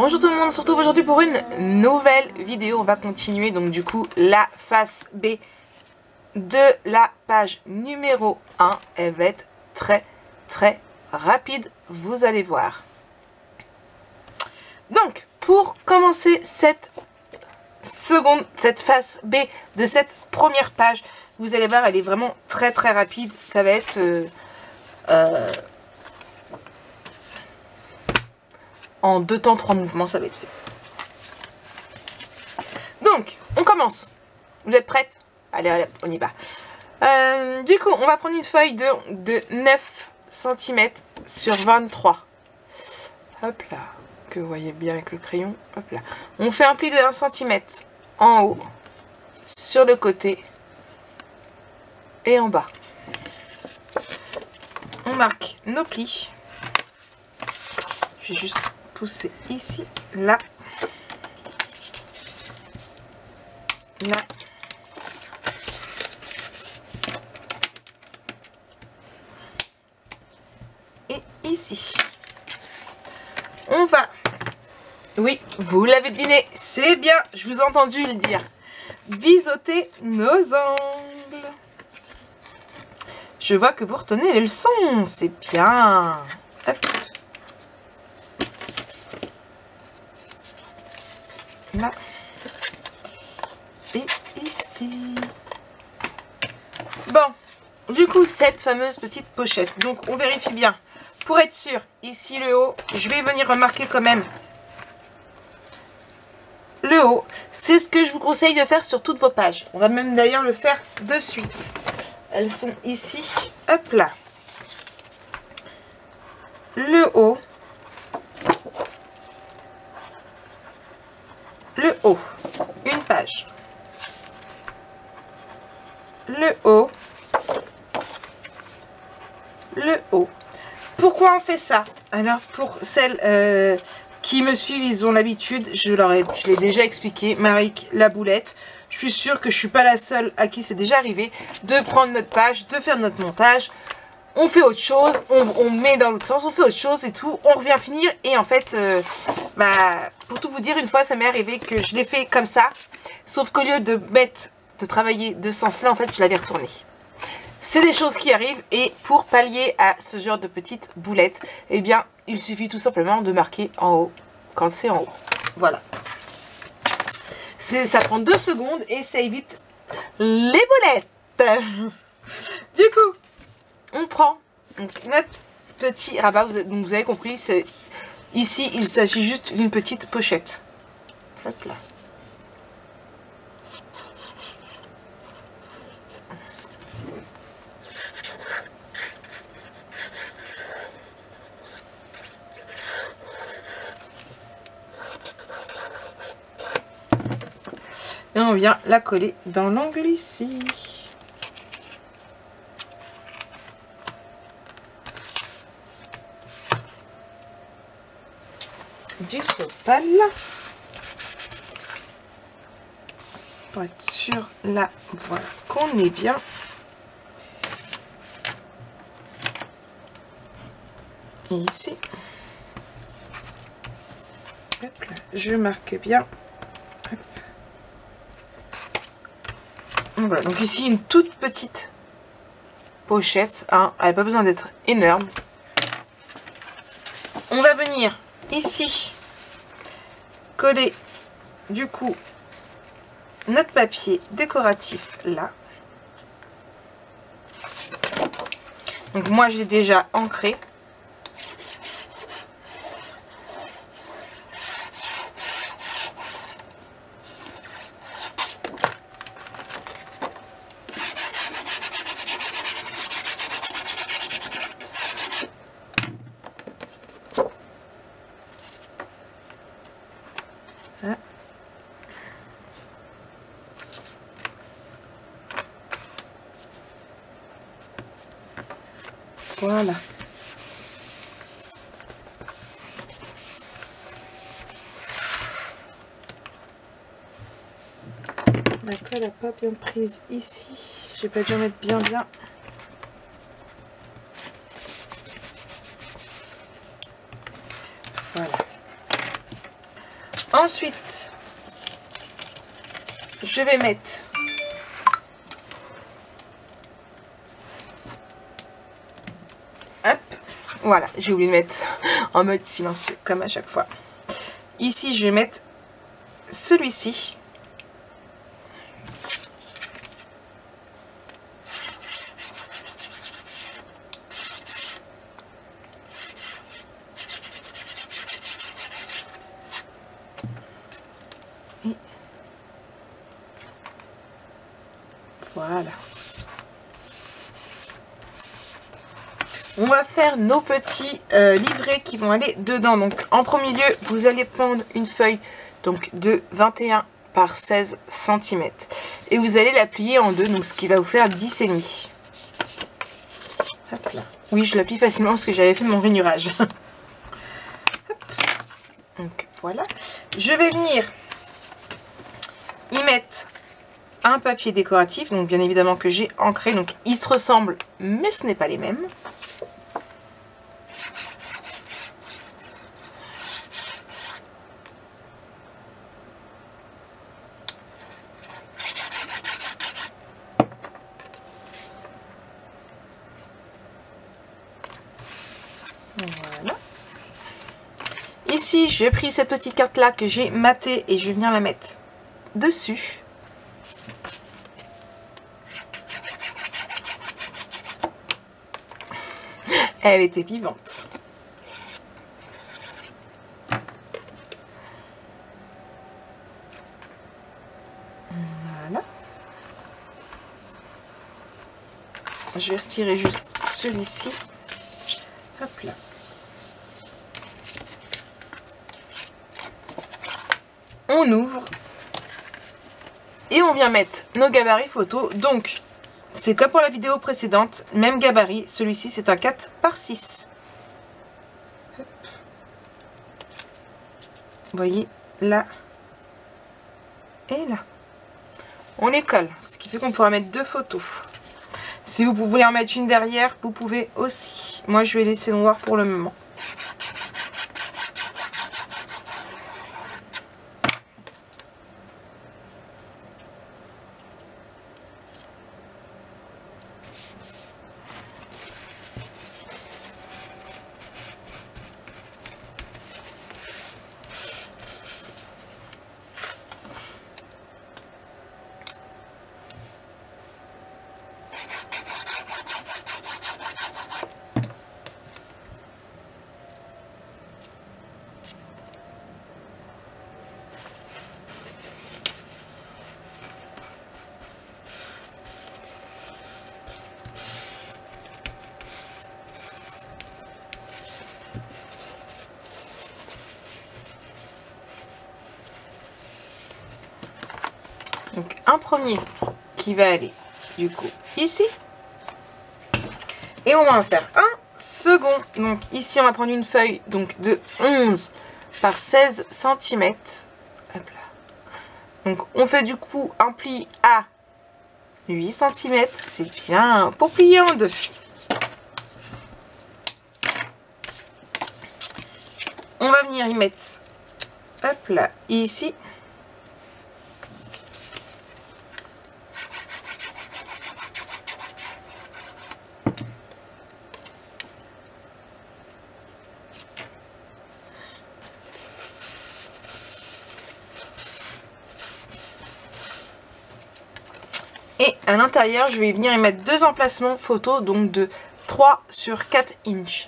Bonjour tout le monde, on se retrouve aujourd'hui pour une nouvelle vidéo. On va continuer donc du coup la face B de la page numéro 1. Elle va être très rapide, vous allez voir. Donc pour commencer cette face B de cette première page, vous allez voir, elle est vraiment très rapide. Ça va être en 2 temps 3 mouvements, ça va être fait. Donc, on commence. Vous êtes prêtes? Allez, on y va. Du coup, on va prendre une feuille de 9 cm sur 23. Hop là, que vous voyez bien avec le crayon. Hop là. On fait un pli de 1 cm en haut, sur le côté et en bas. On marque nos plis. Je vais juste pousser ici, là, et ici. On va, oui, vous l'avez deviné, c'est bien, je vous ai entendu le dire, biseauter nos angles. Je vois que vous retenez les leçons, c'est bien. Hop. Là et ici. Bon, du coup cette fameuse petite pochette, donc on vérifie bien pour être sûr. Ici le haut, je vais venir remarquer quand même le haut. C'est ce que je vous conseille de faire sur toutes vos pages. On va même d'ailleurs le faire de suite. Elles sont ici, hop là. Le haut. Le haut, une page. Le haut. Le haut. Pourquoi on fait ça? Alors, pour celles qui me suivent, ils ont l'habitude, je l'ai déjà expliqué, Maric la boulette. Je suis sûre que je ne suis pas la seule à qui c'est déjà arrivé de prendre notre page, de faire notre montage. On fait autre chose, on met dans l'autre sens, on fait autre chose et tout, on revient finir. Et en fait, pour tout vous dire, une fois ça m'est arrivé que je l'ai fait comme ça, sauf qu'au lieu de travailler de ce sens là, en fait je l'avais retourné. C'est des choses qui arrivent et pour pallier à ce genre de petites boulettes, eh bien il suffit tout simplement de marquer en haut quand c'est en haut. Voilà. Ça prend 2 secondes et ça évite les boulettes. Du coup, on prend donc notre petit rabat, donc vous avez compris, ici il s'agit juste d'une petite pochette. Hop là. Et on vient la coller dans l'angle ici. Du sopal pour être sûr là, voilà, qu'on est bien. Et ici, hop là, je marque bien. Hop. Voilà, donc ici une toute petite pochette, hein, elle n'a pas besoin d'être énorme. On va venir ici coller du coup notre papier décoratif là. Donc moi j'ai déjà ancré. Voilà. La colle n'a pas bien prise ici. J'ai pas dû en mettre bien. Voilà. Ensuite, je vais mettre hop, voilà, j'ai oublié de mettre en mode silencieux comme à chaque fois. Ici, je vais mettre celui-ci. Voilà. On va faire nos petits livrets qui vont aller dedans. Donc en premier lieu, vous allez prendre une feuille donc de 21 par 16 cm. Et vous allez la plier en deux, donc ce qui va vous faire 10,5. Hop là. Oui, je la plie facilement parce que j'avais fait mon rainurage. Donc voilà. Je vais venir y mettre un papier décoratif, donc bien évidemment que j'ai ancré, donc ils se ressemblent mais ce n'est pas les mêmes. Voilà. Ici j'ai pris cette petite carte là que j'ai matée et je vais venir la mettre dessus. Elle était vivante. Voilà. Je vais retirer juste celui-ci. Hop là. On ouvre. Et on vient mettre nos gabarits photos. Donc, c'est comme pour la vidéo précédente, même gabarit. Celui-ci, c'est un 4 par 6. Hop. Vous voyez, là et là. On les colle, ce qui fait qu'on pourra mettre deux photos. Si vous voulez en mettre une derrière, vous pouvez aussi. Moi, je vais laisser noir pour le moment. Donc un premier qui va aller du coup ici. Et on va en faire un second. Donc ici on va prendre une feuille donc de 11 par 16 cm. Hop là. Donc on fait du coup un pli à 8 cm. C'est bien pour plier en deux. On va venir y mettre, hop là, ici. Et à l'intérieur, je vais venir y mettre deux emplacements photos, donc de 3 sur 4 inches.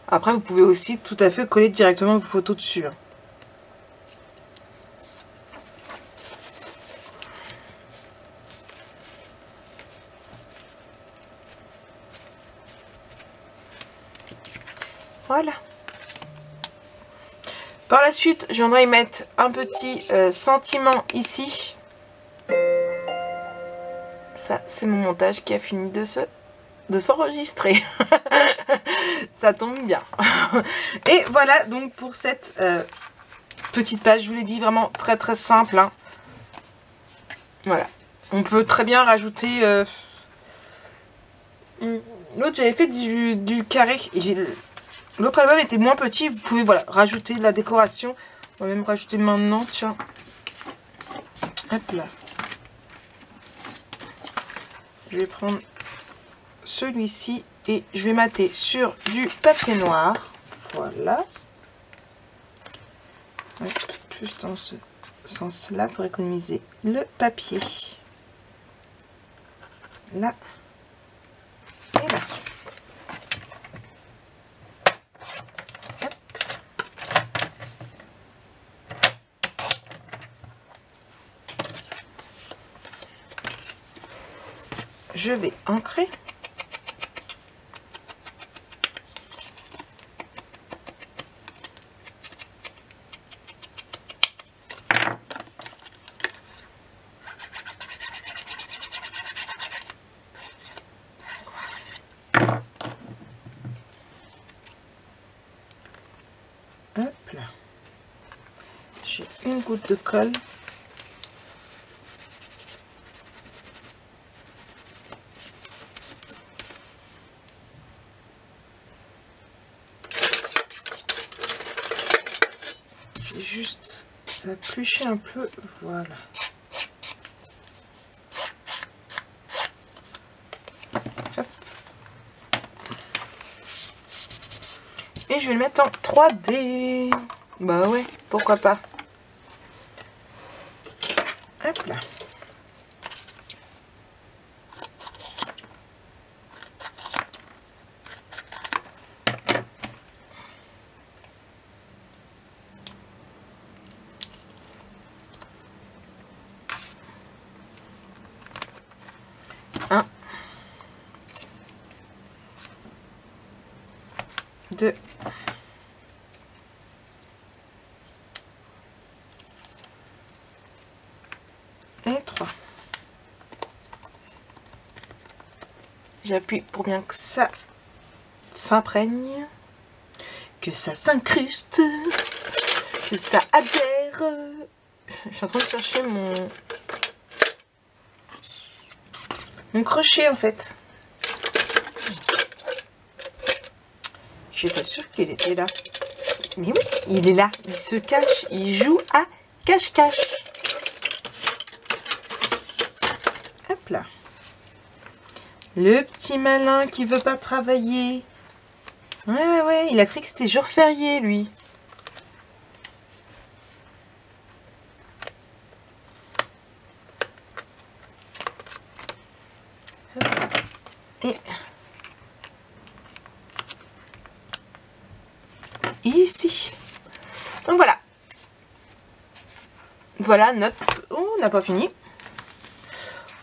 Après, vous pouvez aussi tout à fait coller directement vos photos dessus. Voilà. Par la suite, je viendrai y mettre un petit sentiment ici. ça, c'est mon montage qui a fini de s'enregistrer. Ça tombe bien. Et voilà donc pour cette petite page, je vous l'ai dit, vraiment très très simple. Hein. Voilà. On peut très bien rajouter... L'autre, j'avais fait du carré. L'autre album était moins petit. Vous pouvez voilà, rajouter de la décoration. On va même rajouter maintenant. Tiens. Hop là. Je vais prendre celui-ci et je vais mater sur du papier noir. Voilà. Hop, juste dans ce sens-là pour économiser le papier. Là. Et là. Hop. Je vais ancrer. Hop là. J'ai une goutte de colle. J'ai juste s'applucher un peu. Voilà. Hop. Et je vais le mettre en 3D. Bah ouais, pourquoi pas. Hop là. Un. 2. Et 3. J'appuie pour bien que ça s'imprègne, que ça s'incruste, que ça adhère. Je suis en train de chercher mon crochet en fait. Je suis pas sûre qu'il était là. Mais oui, il est là. Il se cache. Il joue à cache-cache. Hop là. Le petit malin qui veut pas travailler. Ouais. Il a cru que c'était jour férié, lui. Et ici. Donc voilà. Voilà notre... Oh, on n'a pas fini.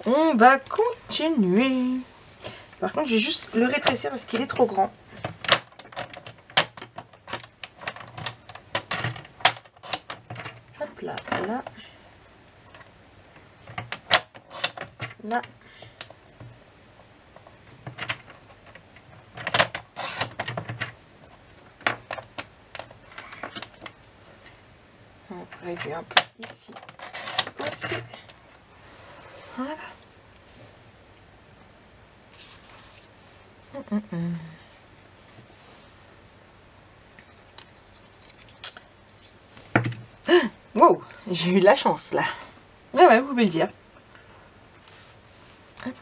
On va continuer. Par contre, j'ai juste le rétrécir parce qu'il est trop grand. Hop là, là. Là. On réduit un peu ici aussi. Voilà. Wow, j'ai eu de la chance là. Ouais, vous pouvez le dire. Hop.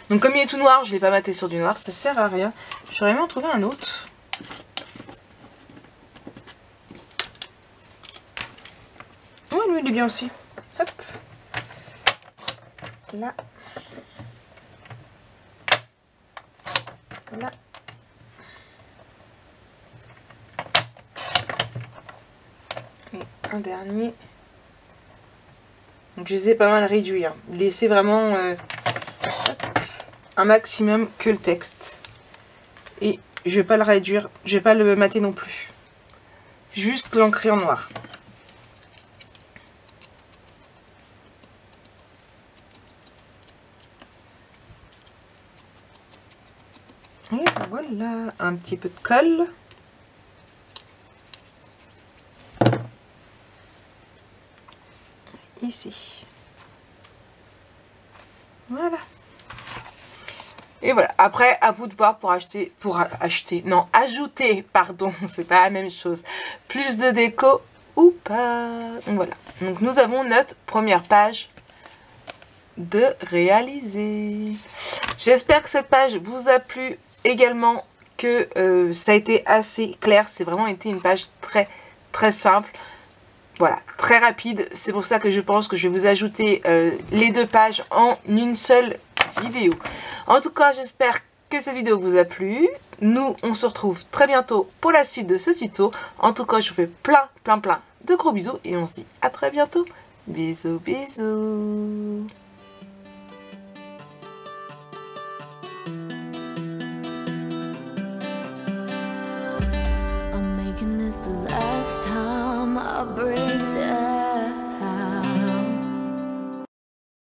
Donc comme il est tout noir, je ne l'ai pas maté sur du noir, ça sert à rien. J'aurais aimé en trouver un autre. Ouais, lui il est bien aussi. Hop. Là. Là. Et un dernier. Donc je les ai pas mal réduits. Hein. Laissez vraiment un maximum que le texte. Et je vais pas le réduire, je vais pas le mater non plus. Juste l'ancrer en noir. Et voilà, un petit peu de colle. Ici. Voilà. Et voilà, après à vous de voir pour ajouter, pardon, c'est pas la même chose, plus de déco ou pas. Donc voilà, donc nous avons notre première page de réaliser. J'espère que cette page vous a plu également, que ça a été assez clair, c'est vraiment été une page très simple. Voilà, très rapide, c'est pour ça que je pense que je vais vous ajouter les 2 pages en une seule vidéo. En tout cas, j'espère que cette vidéo vous a plu. Nous, on se retrouve très bientôt pour la suite de ce tuto. En tout cas, je vous fais plein de gros bisous et on se dit à très bientôt. Bisous, bisous.